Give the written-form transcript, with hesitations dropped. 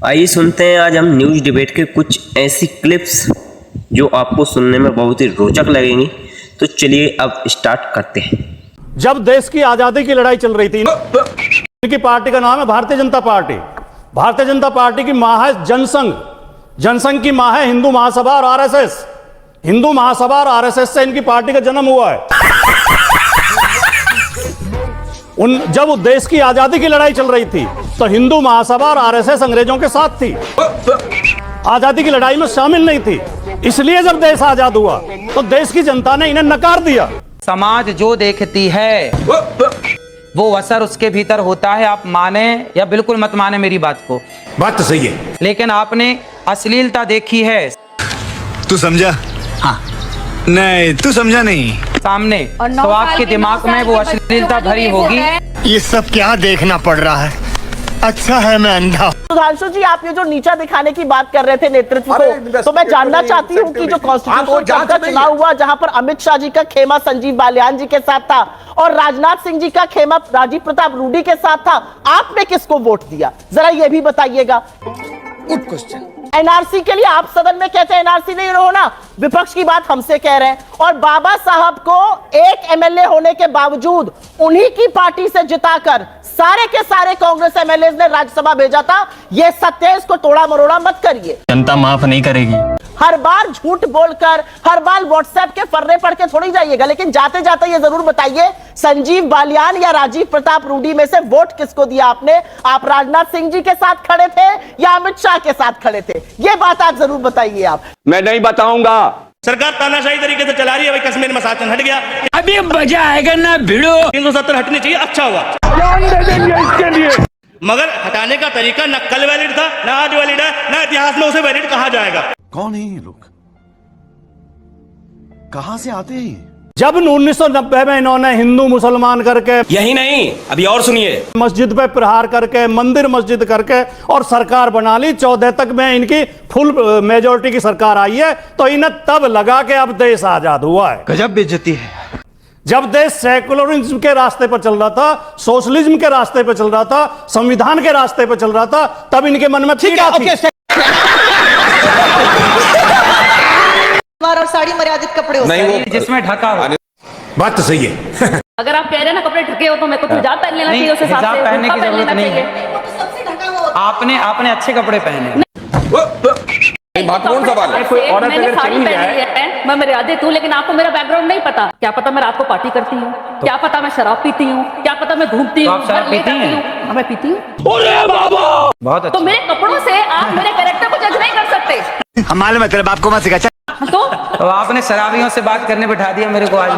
आइए सुनते हैं आज हम न्यूज़ डिबेट के कुछ ऐसी क्लिप्स जो आपको सुनने में बहुत ही रोचक लगेंगी। तो चलिए अब स्टार्ट करते हैं। जब देश की आजादी की लड़ाई चल रही थी, इनकी पार्टी का नाम है भारतीय जनता पार्टी। भारतीय जनता पार्टी की मां है जनसंघ, जनसंघ की मां है हिंदू महासभा और आरएसएस। हिंदू महासभा और आरएसएस से इनकी पार्टी का जन्म हुआ है। जब देश की आजादी की लड़ाई चल रही थी तो हिंदू महासभा और आरएसएस अंग्रेजों के साथ थी, आजादी की लड़ाई में शामिल नहीं थी। इसलिए जब देश आजाद हुआ तो देश की जनता ने इन्हें नकार दिया। समाज जो देखती है वो असर उसके भीतर होता है। आप माने या बिल्कुल मत माने मेरी बात को, बात तो सही है, लेकिन आपने अश्लीलता देखी है। तू समझा? हाँ। नहीं, तू समझा नहीं। सामने तो आपके दिमाग में वो अश्लीलता भरी होगी। ये सब क्या देखना पड़ रहा है? अच्छा है मैं अंधा। सुधांशु जी, आप ये जो नीचा दिखाने की बात कर रहे थे नेतृत्व को, तो मैं जानना चाहती हूँ कि जो कॉन्स्टिट्यूशन का चुनाव हुआ जहां पर अमित शाह जी का खेमा संजीव बालियान जी के साथ था और राजनाथ सिंह जी का खेमा राजीव प्रताप रूडी के साथ था, आपने किसको वोट दिया? जरा ये भी बताइएगा। एनआरसी के लिए आप सदन में कहते हैं एनआरसी नहीं रहो ना, विपक्ष की बात हमसे कह रहे हैं। और बाबा साहब को एक एमएलए होने के बावजूद उन्हीं की पार्टी से जिताकर सारे के सारे कांग्रेस एमएलए ने राज्यसभा भेजा था। यह सत्य है, इसको तोड़ा मरोड़ा मत करिए। जनता माफ नहीं करेगी। हर बार झूठ बोलकर, हर बार व्हाट्सएप के फर्रे पढ़ के थोड़ी जाइएगा, लेकिन जाते जाते ये जरूर बताइए संजीव बालियान या राजीव प्रताप रूडी में से वोट किसको दिया आपने? आप राजनाथ सिंह जी के साथ खड़े थे या अमित शाह के साथ खड़े थे? ये बात आप जरूर बताइए। आप मैं नहीं बताऊंगा। सरकार तानाशाही तरीके से चला रही है। भाई कश्मीर में शासन हट गया, अभी मजा आएगा ना भिड़ो। 370 हटनी चाहिए, अच्छा हुआ। इसके लिए मगर हटाने का तरीका न कल वैलिड था, न आज वैलिड है, न इतिहास में उसे वैलिड कहा जाएगा। कौन है ये लोग? कहां से आते हैं? जब 1990 में इन्होंने हिंदू मुसलमान करके, यही नहीं, अभी और सुनिए, मस्जिद पे प्रहार करके, मंदिर मस्जिद करके और सरकार बना ली। 14 तक में इनकी फुल मेजोरिटी की सरकार आई है, तो इन्हें तब लगा कि अब देश आजाद हुआ है। गजब बेइज्जती है। जब देश सेकुलरिज्म के रास्ते पर चल रहा था, सोशलिज्म के रास्ते पर चल रहा था, संविधान के रास्ते पर चल रहा था, तब इनके मन में पीड़ा थी। और साड़ी मर्यादित कपड़े होते हैं जिसमें ढका हो। बात तो सही है। अगर आप कह रहे हैं ना कपड़े ढके हो तो मेरे को हिजाब पहन लेना चाहिए। उस हिसाब से हिजाब पहनने की जरूरत नहीं है। आपने अच्छे कपड़े पहने। महत्वपूर्ण सवाल है। कोई औरत मैंने साड़ी पहनी है, मैं मर्यादित हूँ, लेकिन आपको मेरा बैकग्राउंड नहीं पता। क्या पता मैं रात को पार्टी करती हूँ, क्या पता मैं शराब पीती हूँ, क्या पता मैं घूमती हूँ, मैं पीती हूँ। बहुत अच्छा। तो मेरे कपड़ों से आप मेरे कैरेक्टर को जज नहीं कर सकते। हमारे मतलब आपको मत सिखा। तो आपने शराबियों से बात करने बिठा दिया मेरे को आज।